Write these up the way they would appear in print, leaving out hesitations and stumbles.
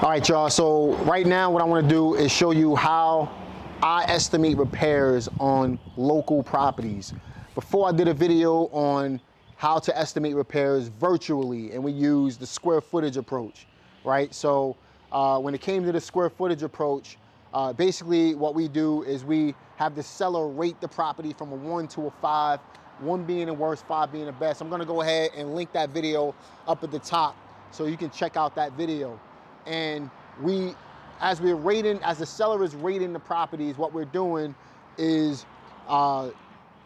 All right, y'all, so right now what I want to do is show you how I estimate repairs on local properties. Before I did a video on how to estimate repairs virtually, and we use the square footage approach, right? So when it came to the square footage approach, basically what we do is we have the seller rate the property from a 1 to a 5, 1 being the worst, 5 being the best. I'm gonna go ahead and link that video up at the top so you can check out that video. And as the seller is rating the properties, what we're doing is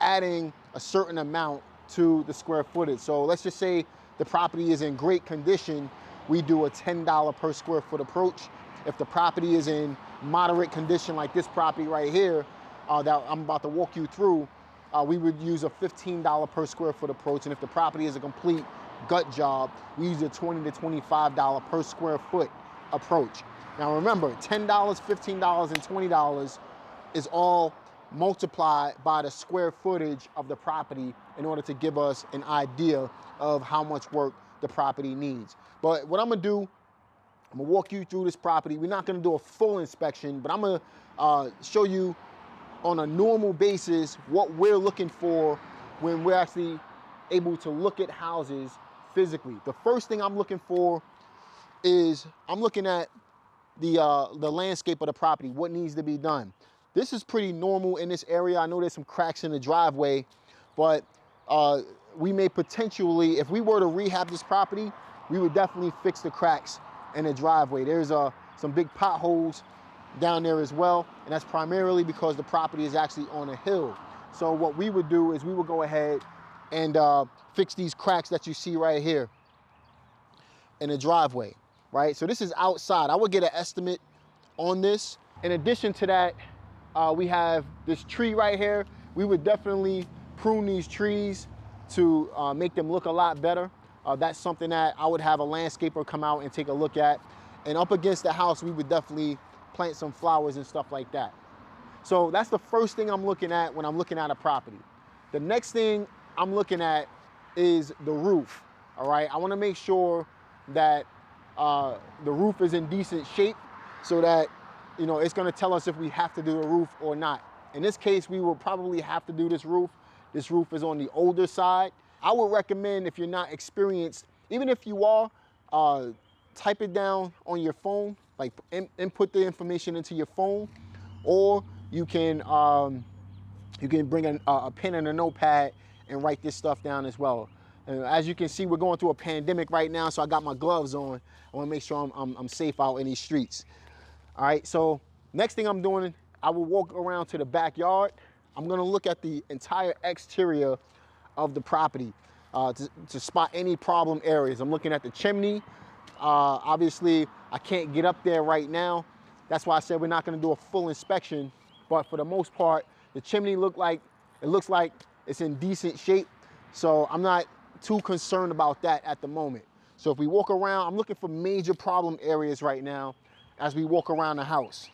adding a certain amount to the square footage. So let's just say the property is in great condition, we do a $10 per square foot approach. If the property is in moderate condition, like this property right here that I'm about to walk you through, we would use a $15 per square foot approach. And if the property is a complete gut job, we use a $20 to $25 per square foot approach. Now remember, $10, $15, and $20 is all multiplied by the square footage of the property in order to give us an idea of how much work the property needs. But what I'm gonna do, I'm gonna walk you through this property. We're not gonna do a full inspection, but I'm gonna show you on a normal basis what we're looking for when we're actually able to look at houses physically. The first thing I'm looking for is I'm looking at the landscape of the property, what needs to be done. This is pretty normal in this area. I know there's some cracks in the driveway, but we may potentially, if we were to rehab this property, we would definitely fix the cracks in the driveway. There's some big potholes down there as well, and that's primarily because the property is actually on a hill. So what we would do is we would go ahead and fix these cracks that you see right here in the driveway, right? So this is outside. I would get an estimate on this. In addition to that, we have this tree right here. We would definitely prune these trees to make them look a lot better. That's something that I would have a landscaper come out and take a look at. And up against the house, we would definitely plant some flowers and stuff like that. So that's the first thing I'm looking at when I'm looking at a property. The next thing I'm looking at is the roof, all right? I wanna make sure that the roof is in decent shape so that, you know, it's gonna tell us if we have to do a roof or not. In this case, we will probably have to do this roof. This roof is on the older side. I would recommend, if you're not experienced, even if you are, type it down on your phone, like input the information into your phone, or you can bring a pen and a notepad and write this stuff down as well. And as you can see, we're going through a pandemic right now, so I got my gloves on. I wanna make sure I'm safe out in these streets. All right, so next thing I'm doing, I will walk around to the backyard. I'm gonna look at the entire exterior of the property to spot any problem areas. I'm looking at the chimney. Obviously, I can't get up there right now. That's why I said we're not gonna do a full inspection, but for the most part, the chimney looks like it's in decent shape. So I'm not too concerned about that at the moment. So if we walk around, I'm looking for major problem areas right now as we walk around the house.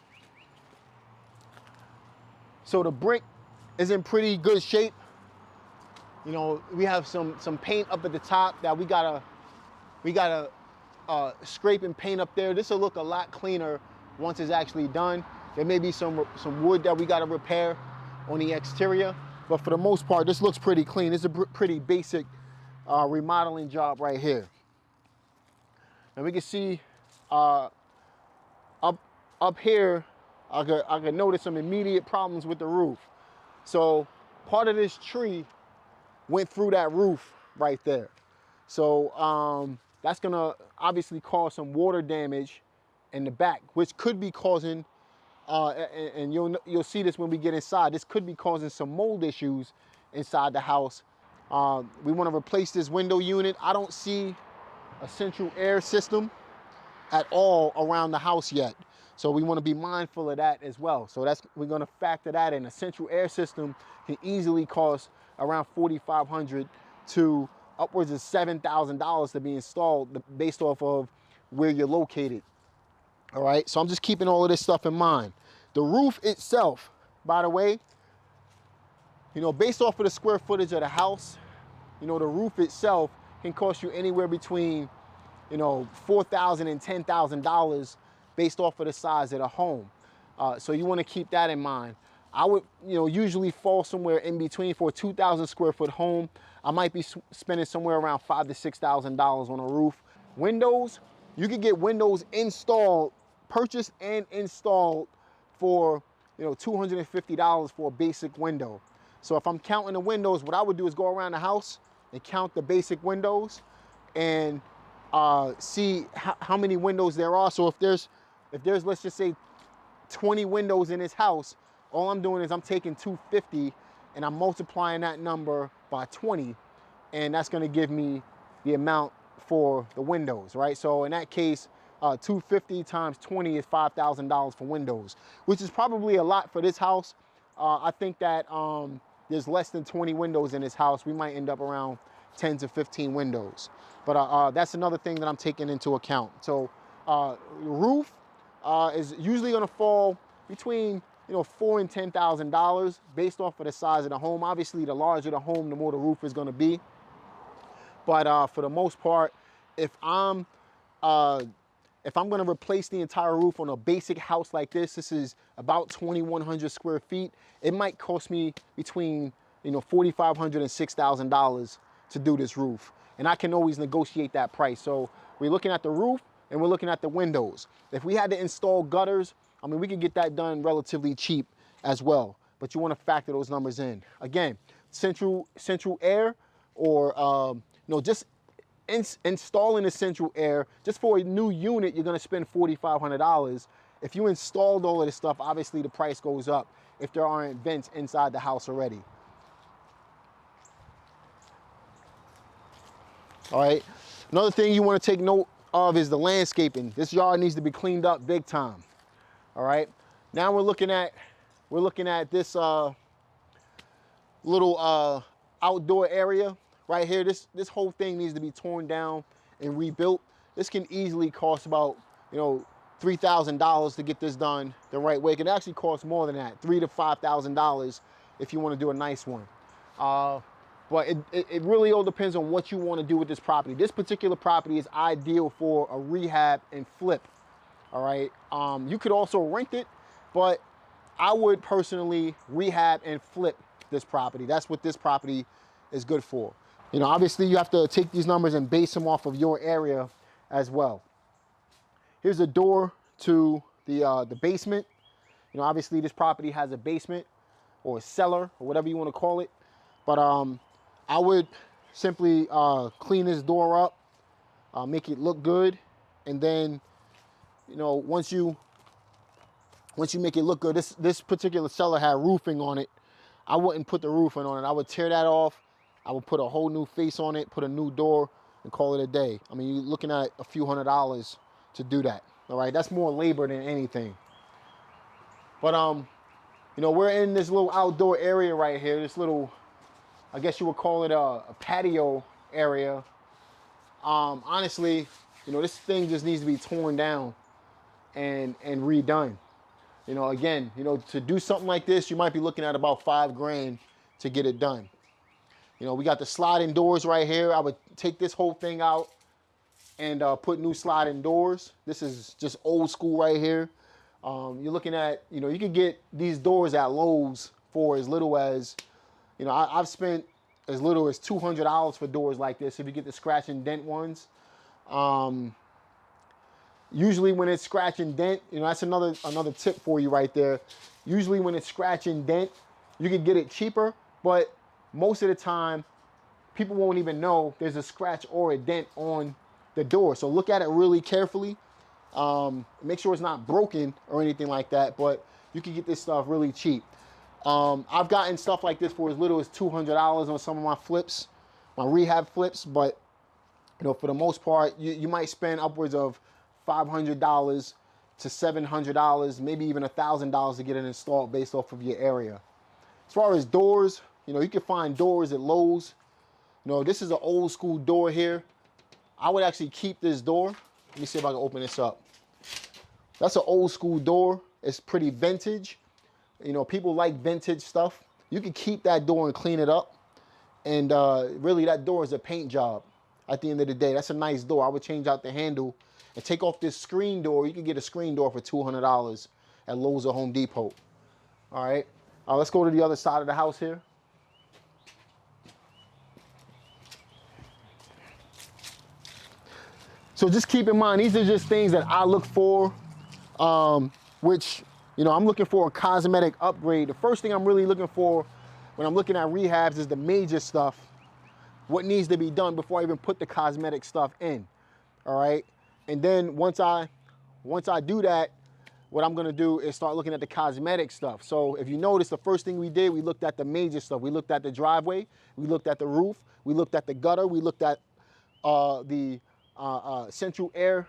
So the brick is in pretty good shape. You know, we have some paint up at the top that we gotta scrape and paint up there. This will look a lot cleaner once it's actually done. There may be some wood that we gotta repair on the exterior, but for the most part, this looks pretty clean. It's a pretty basic remodeling job right here. And we can see up here, I could notice some immediate problems with the roof. So part of this tree went through that roof right there. So that's gonna obviously cause some water damage in the back, which could be causing, and you'll see this when we get inside, this could be causing some mold issues inside the house. We wanna replace this window unit. I don't see a central air system at all around the house yet. So we wanna be mindful of that as well. So we're gonna factor that in. A central air system can easily cost around $4,500 to upwards of $7,000 to be installed based off of where you're located. All right, so I'm just keeping all of this stuff in mind. The roof itself, by the way, you know, based off of the square footage of the house, you know, the roof itself can cost you anywhere between, you know, $4,000 and $10,000 based off of the size of the home. So you want to keep that in mind. I would, usually fall somewhere in between. For a 2,000 square foot home, I might be spending somewhere around $5,000 to $6,000 on a roof. Windows, you could get windows installed, purchased and installed for, $250 for a basic window. So if I'm counting the windows, what I would do is go around the house and count the basic windows and see how many windows there are. So if there's, let's just say 20 windows in this house, all I'm doing is I'm taking 250 and I'm multiplying that number by 20, and that's going to give me the amount for the windows, right? So in that case, 250 times 20 is $5,000 for windows, which is probably a lot for this house. I think that there's less than 20 windows in this house. We might end up around 10 to 15 windows. But that's another thing that I'm taking into account. So the roof is usually going to fall between $4,000 and $10,000 based off of the size of the home. Obviously, the larger the home, the more the roof is going to be. But for the most part, if I'm going to replace the entire roof on a basic house like this is about 2,100 square feet. It might cost me between $4,500 and $6,000 to do this roof, and I can always negotiate that price. So we're looking at the roof and we're looking at the windows. If we had to install gutters, I mean, we could get that done relatively cheap as well, but you want to factor those numbers in. Again, central air, or just installing the central air, just for a new unit, you're going to spend $4,500. If you installed all of this stuff, obviously the price goes up if there aren't vents inside the house already. All right, another thing you want to take note of is the landscaping. This yard needs to be cleaned up big time. All right, now we're looking at this little outdoor area right here. This whole thing needs to be torn down and rebuilt. This can easily cost about $3,000 to get this done the right way. It can actually cost more than that, $3,000 to $5,000 if you want to do a nice one. But it really all depends on what you want to do with this property. This particular property is ideal for a rehab and flip. All right, you could also rent it, but I would personally rehab and flip this property. That's what this property is good for. Obviously you have to take these numbers and base them off of your area as well. Here's a door to the basement. Obviously this property has a basement or a cellar or whatever you want to call it. But I would simply clean this door up, make it look good, and then once you make it look good, this particular cellar had roofing on it. I wouldn't put the roofing on it. I would tear that off. I would put a whole new face on it, put a new door, and call it a day. I mean, you're looking at a few $100s to do that. All right, that's more labor than anything. But we're in this little outdoor area right here. This little, I guess you would call it a patio area. Honestly, this thing just needs to be torn down and redone. Again, to do something like this, you might be looking at about $5,000 to get it done. We got the sliding doors right here. I would take this whole thing out and put new sliding doors. This is just old school right here. You're looking at, you can get these doors at Lowe's for as little as, I've spent as little as $200 for doors like this if you get the scratch and dent ones. Usually when it's scratch and dent, that's another tip for you right there. Usually when it's scratch and dent, you can get it cheaper, but most of the time, people won't even know there's a scratch or a dent on the door. So look at it really carefully. Make sure it's not broken or anything like that, but you can get this stuff really cheap. I've gotten stuff like this for as little as $200 on some of my flips, my rehab flips, but for the most part, you might spend upwards of $500 to $700, maybe even $1,000 to get it installed based off of your area. As far as doors, you can find doors at Lowe's. This is an old school door here. I would actually keep this door. Let me see if I can open this up. That's an old school door. It's pretty vintage. People like vintage stuff. You can keep that door and clean it up. And really that door is a paint job. at the end of the day. That's a nice door. I would change out the handle and take off this screen door. You can get a screen door for $200 at Lowe's or Home Depot. All right, let's go to the other side of the house here. So just keep in mind, these are just things that I look for, which, you know, I'm looking for a cosmetic upgrade. The first thing I'm really looking for when I'm looking at rehabs is the major stuff, what needs to be done before I even put the cosmetic stuff in, all right? And then once I do that, what I'm gonna do is start looking at the cosmetic stuff. So if you notice, the first thing we did, we looked at the major stuff. We looked at the driveway, we looked at the roof, we looked at the gutter, we looked at the central air,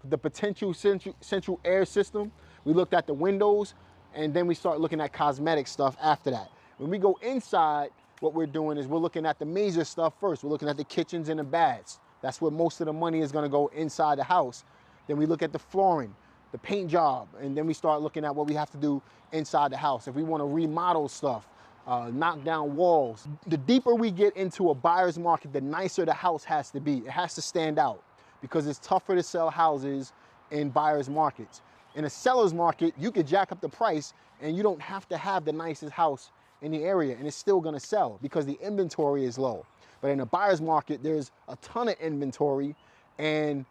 the potential central air system. We looked at the windows, and then we start looking at cosmetic stuff after that. When we go inside, what we're doing is we're looking at the major stuff first. We're looking at the kitchens and the baths. That's where most of the money is gonna go inside the house. Then we look at the flooring, the paint job, and then we start looking at what we have to do inside the house. If we wanna remodel stuff, knock down walls. The deeper we get into a buyer's market, the nicer the house has to be. It has to stand out, because it's tougher to sell houses in buyer's markets. In a seller's market, you could jack up the price and you don't have to have the nicest house in the area, and it's still gonna sell because the inventory is low. But in a buyer's market, there's a ton of inventory and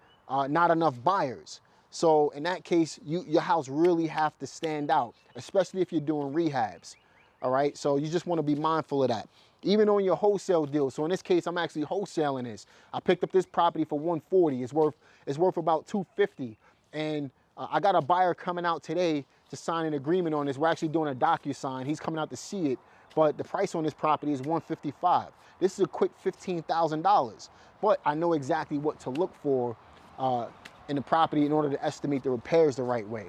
not enough buyers. So in that case, your house really have to stand out, especially if you're doing rehabs, all right? So you just wanna be mindful of that. Even on your wholesale deal. So in this case, I'm actually wholesaling this. I picked up this property for $140. It's worth about $250. And I got a buyer coming out today to sign an agreement on this. We're actually doing a DocuSign. He's coming out to see it, but the price on this property is $155. This is a quick $15,000, but I know exactly what to look for in the property in order to estimate the repairs the right way.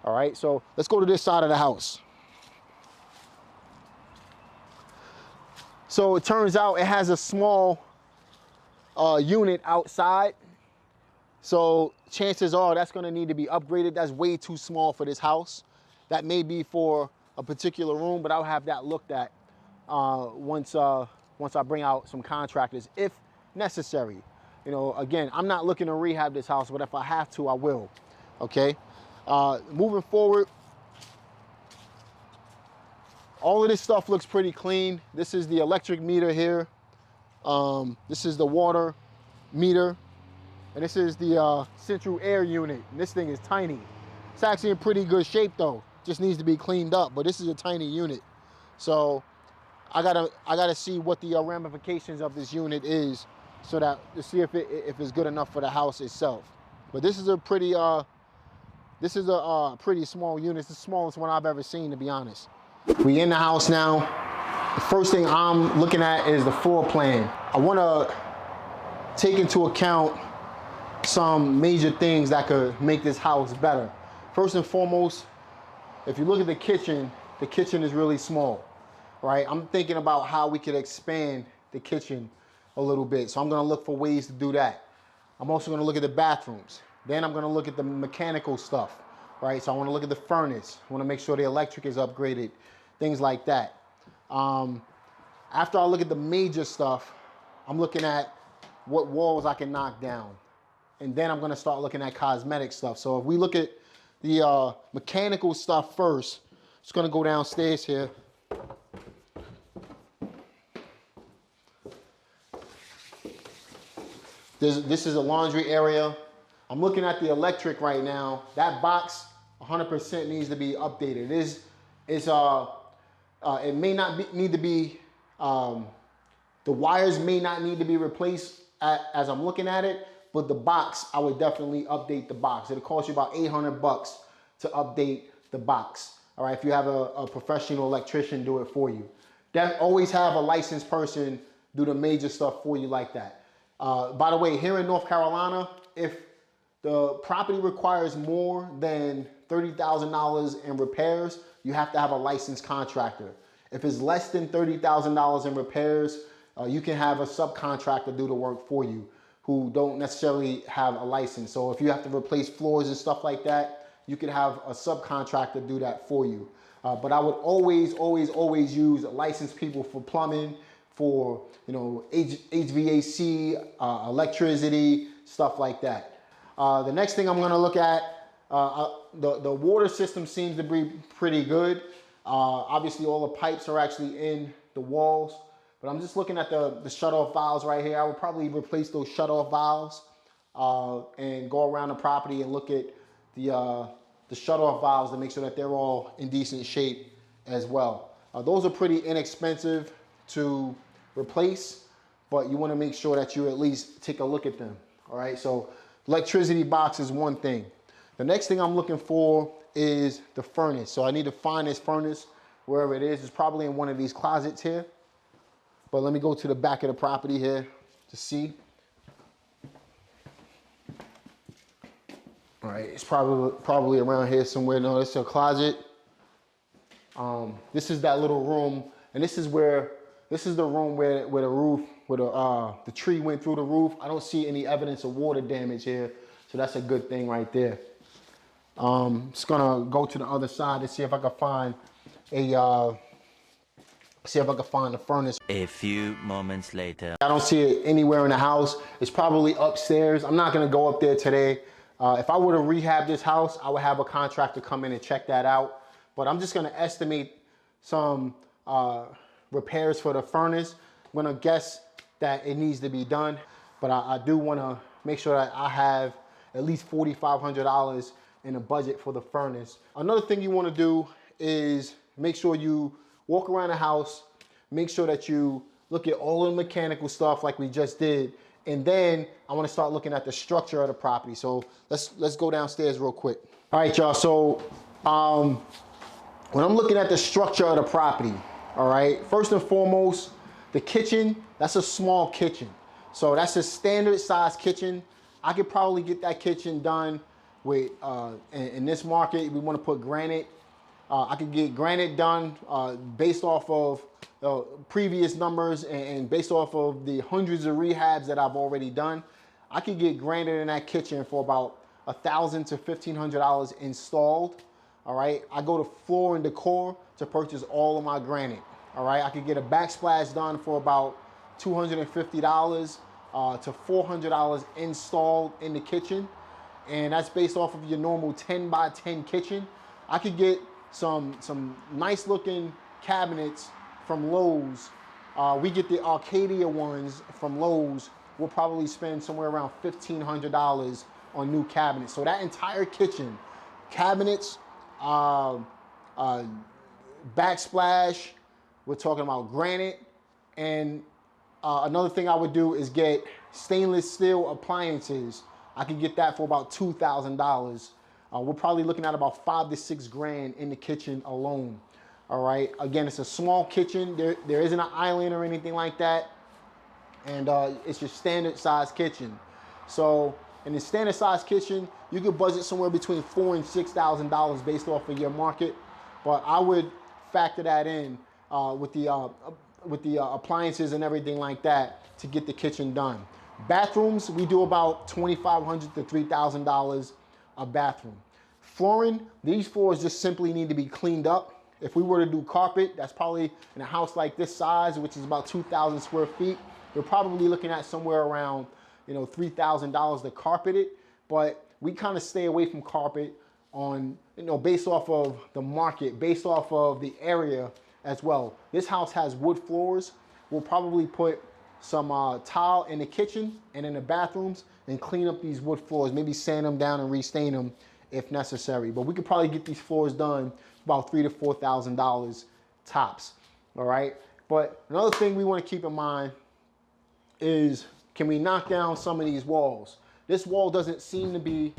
All right, so let's go to this side of the house. So it turns out it has a small unit outside. So chances are that's gonna need to be upgraded. That's way too small for this house. That may be for a particular room, but I'll have that looked at once I bring out some contractors, if necessary. You know, again, I'm not looking to rehab this house, but if I have to, I will, okay? Moving forward, all of this stuff looks pretty clean. This is the electric meter here. This is the water meter. And this is the central air unit. And this thing is tiny. It's actually in pretty good shape though. Just needs to be cleaned up, but this is a tiny unit. So I gotta see what the ramifications of this unit is, so that to see if it's good enough for the house itself. But this is a pretty small unit. It's the smallest one I've ever seen, to be honest. We in the house now. The first thing I'm looking at is the floor plan. I wanna take into account some major things that could make this house better. First and foremost, if you look at the kitchen is really small, right? I'm thinking about how we could expand the kitchen a little bit. So I'm gonna look for ways to do that. I'm also gonna look at the bathrooms. Then I'm gonna look at the mechanical stuff, right? So I wanna look at the furnace. I wanna make sure the electric is upgraded, things like that. After I look at the major stuff, I'm looking at what walls I can knock down. And then I'm gonna start looking at cosmetic stuff. So if we look at the mechanical stuff first, just gonna go downstairs here. This is a laundry area. I'm looking at the electric right now. That box 100% needs to be updated. It may not need to be, the wires may not need to be replaced as I'm looking at it, but the box, I would definitely update the box. It'll cost you about $800 to update the box. All right, if you have a professional electrician do it for you. Always have a licensed person do the major stuff for you like that. By the way, here in North Carolina, if the property requires more than $30,000 in repairs, you have to have a licensed contractor. If it's less than $30,000 in repairs, you can have a subcontractor do the work for you who don't necessarily have a license. So if you have to replace floors and stuff like that, you can have a subcontractor do that for you. But I would always use licensed people for plumbing, for, you know, HVAC, electricity, stuff like that. The next thing I'm gonna look at, the water system seems to be pretty good. Obviously all the pipes are actually in the walls, but I'm just looking at the shutoff valves right here. I would probably replace those shutoff valves and go around the property and look at the shutoff valves to make sure that they're all in decent shape as well. Those are pretty inexpensive to replace, but you want to make sure that you at least take a look at them. All right, so electricity box is one thing. The next thing I'm looking for is the furnace. So I need to find this furnace wherever it is. It's probably in one of these closets here. But let me go to the back of the property here to see. All right, it's probably around here somewhere. No, it's a closet. This is that little room, and this is the room where the roof, where the tree went through the roof. I don't see any evidence of water damage here, so that's a good thing right there. Just gonna go to the other side to see if I can find the furnace. A few moments later. I don't see it anywhere in the house. It's probably upstairs. I'm not gonna go up there today. If I were to rehab this house, I would have a contractor come in and check that out. But I'm just gonna estimate some repairs for the furnace. I'm gonna guess that it needs to be done, but I do wanna make sure that I have at least $4,500 in a budget for the furnace. Another thing you wanna do is make sure you walk around the house, make sure that you look at all the mechanical stuff like we just did, and then I wanna start looking at the structure of the property. So let's go downstairs real quick. All right, y'all, so when I'm looking at the structure of the property, all right, first and foremost, the kitchen, that's a small kitchen. So that's a standard size kitchen. I could probably get that kitchen done with, in this market, we wanna put granite. I could get granite done based off of previous numbers and based off of the hundreds of rehabs that I've already done. I could get granite in that kitchen for about $1,000 to $1,500 installed. All right, I go to Floor and Decor to purchase all of my granite. All right, I could get a backsplash done for about $250 to $400 installed in the kitchen. And that's based off of your normal 10 by 10 kitchen. I could get some nice looking cabinets from Lowe's. We get the Arcadia ones from Lowe's. We'll probably spend somewhere around $1,500 on new cabinets. So that entire kitchen, cabinets, backsplash, we're talking about granite, and another thing I would do is get stainless steel appliances. I could get that for about $2,000. We're probably looking at about $5 to $6 grand in the kitchen alone. All right, again, it's a small kitchen. There isn't an island or anything like that, and it's your standard size kitchen. So in the standard size kitchen, you could budget somewhere between $4,000 and $6,000 based off of your market, but I would factor that in with the appliances and everything like that to get the kitchen done. Bathrooms, we do about $2,500 to $3,000 a bathroom. Flooring, these floors just simply need to be cleaned up. If we were to do carpet, that's probably in a house like this size, which is about 2,000 square feet. We're probably looking at somewhere around, $3,000 to carpet it. But we kind of stay away from carpet on, based off of the market, based off of the area as well. This house has wood floors. We'll probably put some tile in the kitchen and in the bathrooms and clean up these wood floors, maybe sand them down and restain them if necessary. But we could probably get these floors done about $3,000 to $4,000 tops, all right? But another thing we want to keep in mind is, can we knock down some of these walls? This wall doesn't seem to be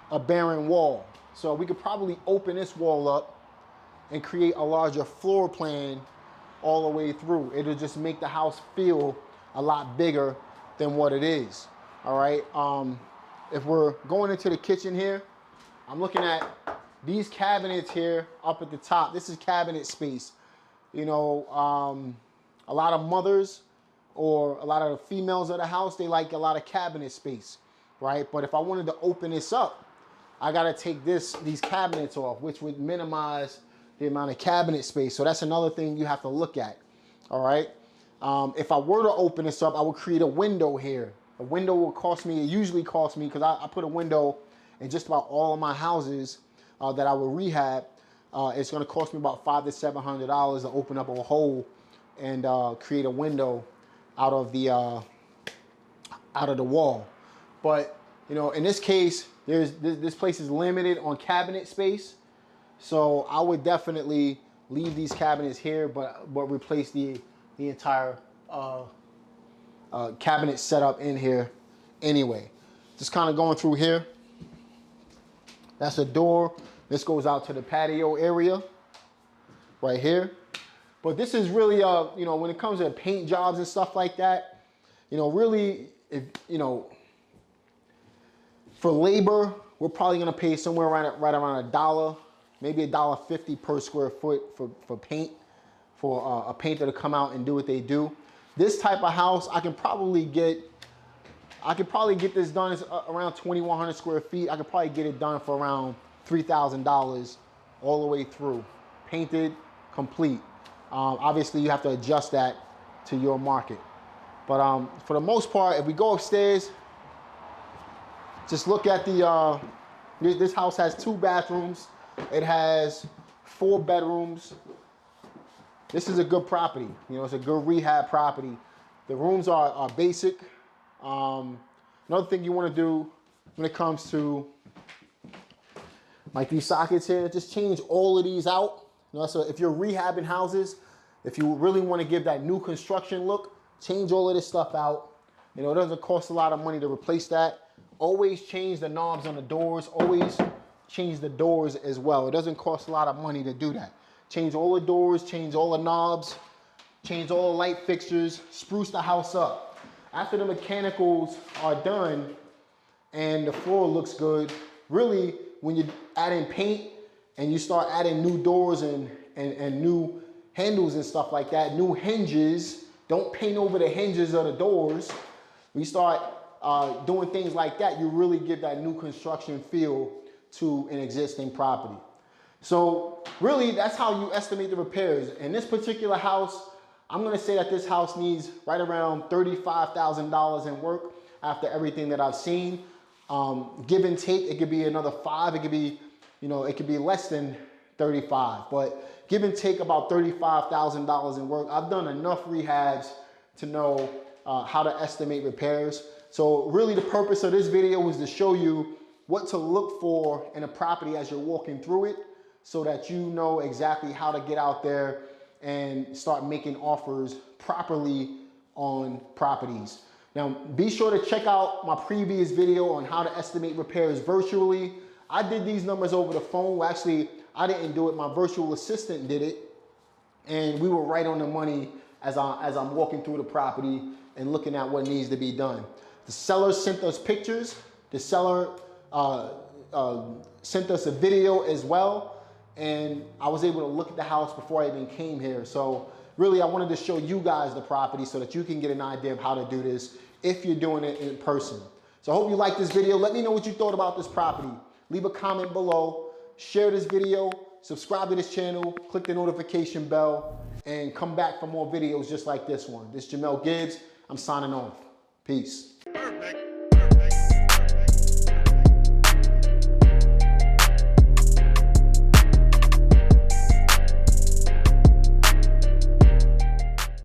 a barren wall. So we could probably open this wall up and create a larger floor plan all the way through. It'll just make the house feel a lot bigger than what it is, all right? If we're going into the kitchen here, I'm looking at these cabinets here up at the top. This is cabinet space. A lot of mothers or a lot of the females of the house, they like a lot of cabinet space, right? But if I wanted to open this up, I gotta take these cabinets off, which would minimize the amount of cabinet space. So that's another thing you have to look at. all right? If I were to open this up, I would create a window here. A window will cost me, it usually costs me, because I put a window in just about all of my houses that I would rehab. It's gonna cost me about $500 to $700 to open up a hole and create a window out of the wall. But you know, in this case, this place is limited on cabinet space, so I would definitely leave these cabinets here, but replace the entire cabinet setup in here anyway. Just kind of going through here. That's a door. This goes out to the patio area right here. But this is really, you know, when it comes to paint jobs and stuff like that, you know, really, if you know, for labor, we're probably gonna pay somewhere right around $1, maybe $1.50 per square foot for paint, for a painter to come out and do what they do. This type of house, I could probably get this done. It's around 2,100 square feet. I could probably get it done for around $3,000 all the way through, painted, complete. Obviously, you have to adjust that to your market. But for the most part, if we go upstairs, just look at the, this house has 2 bathrooms. It has 4 bedrooms. This is a good property. You know, it's a good rehab property. The rooms are basic. Another thing you want to do when it comes to like these sockets here, just change all of these out. You know, so if you're rehabbing houses, if you really want to give that new construction look, change all of this stuff out. You know, it doesn't cost a lot of money to replace that. Always change the knobs on the doors. Always change the doors as well. It doesn't cost a lot of money to do that. Change all the doors, change all the knobs, change all the light fixtures, spruce the house up. After the mechanicals are done and the floor looks good, really when you add in paint and you start adding new doors and new handles and stuff like that, new hinges, don't paint over the hinges of the doors. We start doing things like that, you really give that new construction feel to an existing property. So really, that's how you estimate the repairs. In this particular house, I'm gonna say that this house needs right around $35,000 in work after everything that I've seen. Give and take, it could be another 5, it could be, you know, it could be less than 35, but give and take about $35,000 in work. I've done enough rehabs to know how to estimate repairs. So really the purpose of this video was to show you what to look for in a property as you're walking through it, so that you know exactly how to get out there and start making offers properly on properties. Now, be sure to check out my previous video on how to estimate repairs virtually. I did these numbers over the phone. Well, actually, I didn't do it. My virtual assistant did it. And we were right on the money as I'm walking through the property and looking at what needs to be done. The seller sent us pictures. The seller sent us a video as well. And I was able to look at the house before I even came here. So really, I wanted to show you guys the property so that you can get an idea of how to do this if you're doing it in person. So I hope you liked this video. Let me know what you thought about this property. Leave a comment below, share this video, subscribe to this channel, click the notification bell, and come back for more videos just like this one. This is Jamel Gibbs. I'm signing off. Peace.